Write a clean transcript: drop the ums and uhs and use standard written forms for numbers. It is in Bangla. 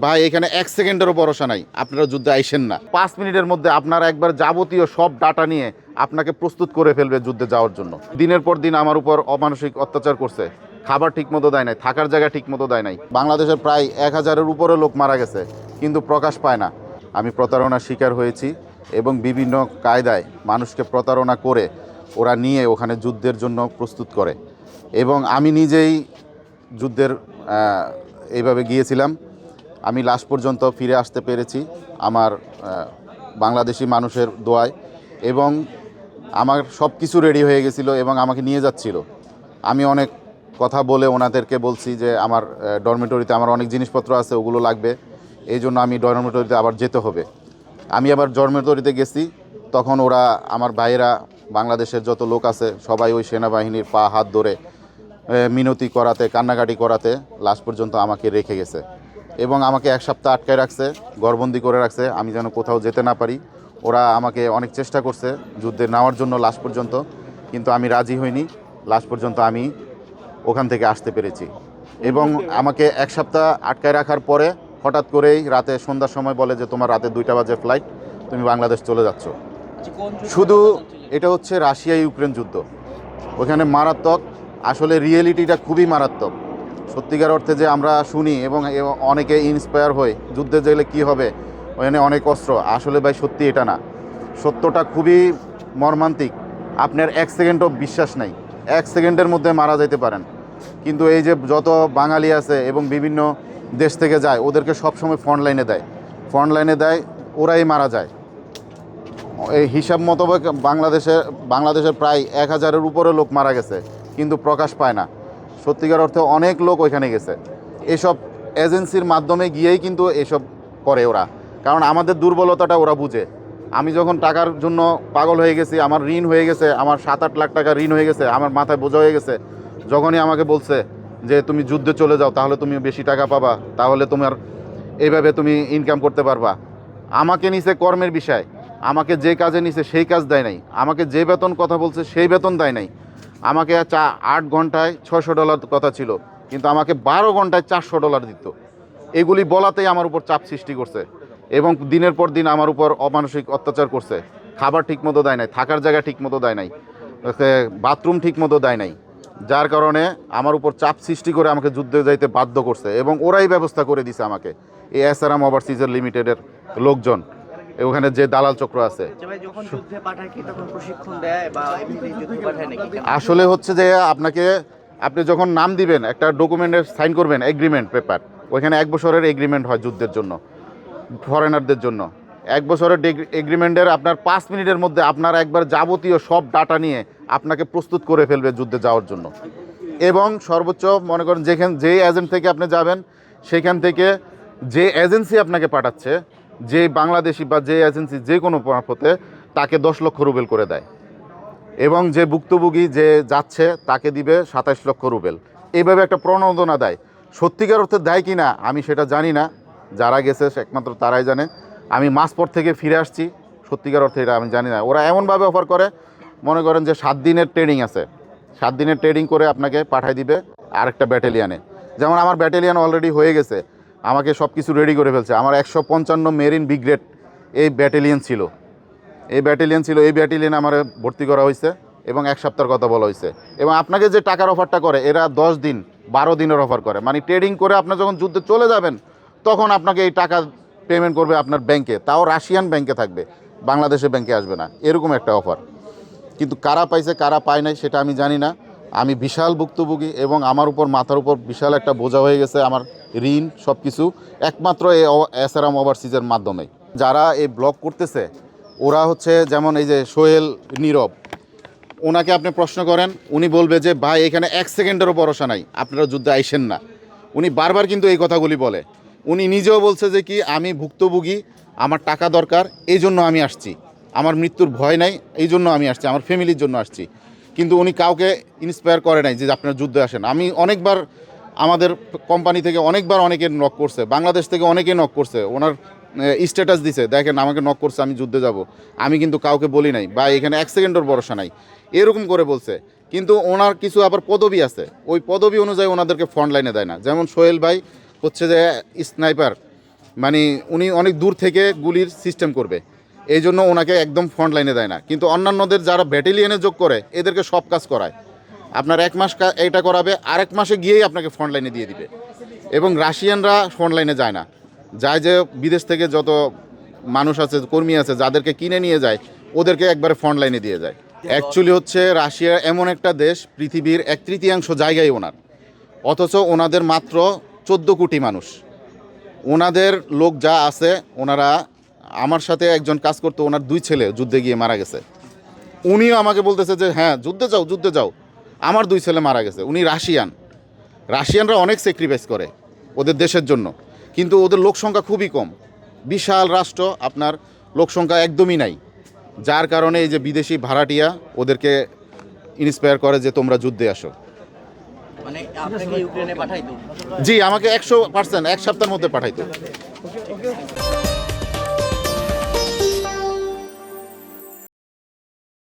ভাই এখানে 1 সেকেন্ডেরও ভরসা নাই, আপনারা যুদ্ধে আইসেন না। 5 মিনিটের মধ্যে আপনারা একবার যাবতীয় সব ডাটা নিয়ে আপনাকে প্রস্তুত করে ফেলবে যুদ্ধে যাওয়ার জন্য। দিনের পর দিন আমার উপর অমানসিক অত্যাচার করছে, খাবার ঠিক মতো দেয় নাই, থাকার জায়গা ঠিক মতো দেয় নাই। বাংলাদেশের প্রায় 1000-এর উপরে লোক মারা গেছে, কিন্তু প্রকাশ পায় না। আমি প্রতারণার শিকার হয়েছি এবং বিভিন্ন কায়দায় মানুষকে প্রতারণা করে ওরা নিয়ে ওখানে যুদ্ধের জন্য প্রস্তুত করে, এবং আমি নিজেই যুদ্ধের এইভাবে গিয়েছিলাম। আমি লাস্ট পর্যন্ত ফিরে আসতে পেরেছি আমার বাংলাদেশি মানুষের দোয়ায়, এবং আমার সব কিছু রেডি হয়ে গেছিলো এবং আমাকে নিয়ে যাচ্ছিল। আমি অনেক কথা বলে ওনাদেরকে বলছি যে আমার ডরমেটরিতে আমার অনেক জিনিসপত্র আছে, ওগুলো লাগবে, এই জন্য আমি ডরমেটরিতে আবার যেতে হবে। আমি আবার ডরমেটরিতে গেছি, তখন ওরা আমার ভাইয়েরা বাংলাদেশের যত লোক আছে সবাই ওই সেনাবাহিনীর পা হাত ধরে মিনতি করাতে, কান্নাকাটি করাতে লাস্ট পর্যন্ত আমাকে রেখে গেছে এবং আমাকে 1 সপ্তাহ আটকায় রাখছে, ঘরবন্দি করে রাখছে, আমি যেন কোথাও যেতে না পারি। ওরা আমাকে অনেক চেষ্টা করছে যুদ্ধে নেওয়ার জন্য লাস্ট পর্যন্ত, কিন্তু আমি রাজি হইনি। লাস্ট পর্যন্ত আমি ওখান থেকে আসতে পেরেছি, এবং আমাকে 1 সপ্তাহ আটকায় রাখার পরে হঠাৎ করেই রাতে সন্ধ্যার সময় বলে যে তোমার রাতে 2টা বাজে ফ্লাইট, তুমি বাংলাদেশ চলে যাচ্ছ। শুধু এটা হচ্ছে রাশিয়া ইউক্রেন যুদ্ধ, ওখানে মারাত্মক, আসলে রিয়েলিটিটা খুবই মারাত্মক। সত্যিকার অর্থে যে আমরা শুনি এবং অনেকে ইন্সপায়ার হই যুদ্ধে গেলে কী হবে, ওখানে অনেক অস্ত্র, আসলে ভাই সত্যি এটা না। সত্যটা খুবই মর্মান্তিক। আপনার 1 সেকেন্ডও বিশ্বাস নাই, 1 সেকেন্ডের মধ্যে মারা যেতে পারেন। কিন্তু এই যে যত বাঙালি আছে এবং বিভিন্ন দেশ থেকে যায়, ওদেরকে সবসময় ফ্রন্ট লাইনে দেয়, ওরাই মারা যায়। এই হিসাব মোতাবেক বাংলাদেশের প্রায় 1000-এর উপরে লোক মারা গেছে, কিন্তু প্রকাশ পায় না। সত্যিকার অর্থে অনেক লোক ওইখানে গেছে, এসব এজেন্সির মাধ্যমে গিয়েই কিন্তু এসব করে ওরা, কারণ আমাদের দুর্বলতাটা ওরা বুঝে। আমি যখন টাকার জন্য পাগল হয়ে গেছি, আমার ঋণ হয়ে গেছে, আমার 7-8 লাখ টাকা ঋণ হয়ে গেছে, আমার মাথায় বোঝা হয়ে গেছে, যখনই আমাকে বলছে যে তুমি যুদ্ধে চলে যাও, তাহলে তুমি বেশি টাকা পাবা, তাহলে তোমার এইভাবে তুমি ইনকাম করতে পারবা। আমাকে নিছে কর্মের বিষয়, আমাকে যে কাজে নিছে সেই কাজ দেয় নাই, আমাকে যে বেতন কথা বলছে সেই বেতন দেয় নাই। আমাকে 8 ঘন্টায় $600 কথা ছিল, কিন্তু আমাকে 12 ঘন্টায় $400 দিত। এগুলি বলাতেই আমার উপর চাপ সৃষ্টি করছে, এবং দিনের পর দিন আমার উপর অমানসিক অত্যাচার করছে। খাবার ঠিক মতো দেয় নাই, থাকার জায়গা ঠিক মতো দেয় নাই, বাথরুম ঠিক মতো দেয় নাই, যার কারণে আমার উপর চাপ সৃষ্টি করে আমাকে যুদ্ধে যাইতে বাধ্য করছে, এবং ওরাই ব্যবস্থা করে দিছে আমাকে। এই এসআরএম ওভারসিজের লিমিটেডের লোকজন, ওখানে যে দালাল চক্র আছে। আসলে হচ্ছে যে আপনি যখন নাম দিবেন, একটা ডকুমেন্টে সাইন করবেন, এগ্রিমেন্ট পেপার, ওইখানে 1 বছরের এগ্রিমেন্ট হয় যুদ্ধের জন্য, ফরেনারদের জন্য। 1 বছরের এগ্রিমেন্টের আপনার 5 মিনিটের মধ্যে আপনার একবার যাবতীয় সব ডাটা নিয়ে আপনাকে প্রস্তুত করে ফেলবে যুদ্ধে যাওয়ার জন্য। এবং সর্বোচ্চ মনে করেন যে এজেন্ট থেকে আপনি যাবেন, সেখান থেকে যে এজেন্সি আপনাকে পাঠাচ্ছে, যে বাংলাদেশি বা যে এজেন্সি যে কোনো মারফতে, তাকে 10 লক্ষ রুবেল করে দেয়, এবং যে ভুক্তভোগী যে যাচ্ছে তাকে দিবে 27 লক্ষ রুবেল। এইভাবে একটা প্রণোদনা দেয়। সত্যিকার অর্থে দেয় কি না আমি সেটা জানি না, যারা গেছে একমাত্র তারাই জানে। আমি মাঝপথ থেকে ফিরে আসছি, সত্যিকার অর্থে এটা আমি জানি না। ওরা এমনভাবে অফার করে, মনে করেন যে 7 দিনের ট্রেনিং আছে, 7 দিনের ট্রেনিং করে আপনাকে পাঠিয়ে দিবে আরেকটা ব্যাটালিয়ানে। যেমন আমার ব্যাটালিয়ান অলরেডি হয়ে গেছে, আমাকে সব কিছু রেডি করে ফেলছে। আমার 155 মেরিন ব্রিগেড এই ব্যাটালিয়ান ছিল, এই ব্যাটালিয়ানে আমার ভর্তি করা হয়েছে, এবং 1 সপ্তাহের কথা বলা হয়েছে। এবং আপনাকে যে টাকার অফারটা করে, এরা 10 দিন 12 দিনের অফার করে, মানে ট্রেডিং করে আপনার যখন যুদ্ধে চলে যাবেন তখন আপনাকে এই টাকা পেমেন্ট করবে আপনার ব্যাংকে, তাও রাশিয়ান ব্যাংকে থাকবে, বাংলাদেশের ব্যাংকে আসবে না, এরকম একটা অফার। কিন্তু কারা পাইছে কারা পায় নাই সেটা আমি জানি না। আমি বিশাল ভুক্তভোগী, এবং আমার উপর মাথার উপর বিশাল একটা বোঝা হয়ে গেছে আমার ঋণ, সব কিছু একমাত্র এই এসআরএম ওভারসিজের মাধ্যমে। যারা এই ব্লগ করতেছে ওরা হচ্ছে, যেমন এই যে সোহেল নীরব, ওনাকে আপনি প্রশ্ন করেন, উনি বলবে যে ভাই এখানে 1 সেকেন্ডেরও ভরসা নাই, আপনারা যুদ্ধে আইসেন না। উনি বারবার কিন্তু এই কথাগুলি বলে। উনি নিজেও বলছে যে কি আমি ভুক্তভোগী, আমার টাকা দরকার, এই জন্য আমি আসছি, আমার মৃত্যুর ভয় নাই, এই জন্য আমি আসছি, আমার ফ্যামিলির জন্য আসছি। কিন্তু উনি কাউকে ইন্সপায়ার করে নাই যে আপনারা যুদ্ধে আসেন। আমি অনেকবার, আমাদের কোম্পানি থেকে অনেকবার অনেকে নক করছে, বাংলাদেশ থেকে অনেকে নক করছে, ওনার স্ট্যাটাস দিছে, দেখেন আমাকে নক করছে, আমি যুদ্ধে যাব। আমি কিন্তু কাউকে বলি নাই বা এখানে 1 সেকেন্ডের ভরসা নাই, এরকম করে বলছে। কিন্তু ওনার কিছু আবার পদবি আছে, ওই পদবি অনুযায়ী ওনাদেরকে ফ্রন্ট লাইনে দেয় না। যেমন সোহেল ভাই হচ্ছে যে স্নাইপার, মানে উনি অনেক দূর থেকে গুলির সিস্টেম করবে, এই জন্য ওনাকে একদম ফ্রন্ট লাইনে দেয় না। কিন্তু অন্যান্যদের যারা ব্যাটালিয়নে যোগ করে এদেরকে সব কাজ করায়। আপনার 1 মাস এটা করাবে, আরেক মাসে গিয়েই আপনাকে ফ্রন্ট লাইনে দিয়ে দিবে। এবং রাশিয়ানরা ফ্রন্ট লাইনে যায় না, যায় যে বিদেশ থেকে যত মানুষ আছে, কর্মী আছে, যাদেরকে কিনে নিয়ে যায় ওদেরকে একবারে ফ্রন্ট লাইনে দিয়ে যায়। অ্যাকচুয়ালি হচ্ছে রাশিয়া এমন একটা দেশ, পৃথিবীর 1/3 জায়গায় ওনার, অথচ ওনাদের মাত্র 14 কোটি মানুষ। ওনাদের লোক যা আছে, ওনারা, আমার সাথে একজন কাজ করতো, ওনার 2 ছেলে যুদ্ধে গিয়ে মারা গেছে। উনিও আমাকে বলতেছে যে হ্যাঁ যুদ্ধে যাও যুদ্ধে যাও, আমার 2 ছেলে মারা গেছে। উনি রাশিয়ানরা অনেক স্যাক্রিফাইস করে ওদের দেশের জন্য, কিন্তু ওদের লোক সংখ্যা খুবই কম। বিশাল রাষ্ট্র, আপনার লোক সংখ্যা একদমই নাই, যার কারণে এই যে বিদেশি ভাড়াটিয়া ওদেরকে ইন্সপায়ার করে যে তোমরা যুদ্ধে আসো। মানে আপনাকে ইউক্রেনে পাঠাইতো? জি, আমাকে 100% 1 সপ্তাহের মধ্যে পাঠাইতো।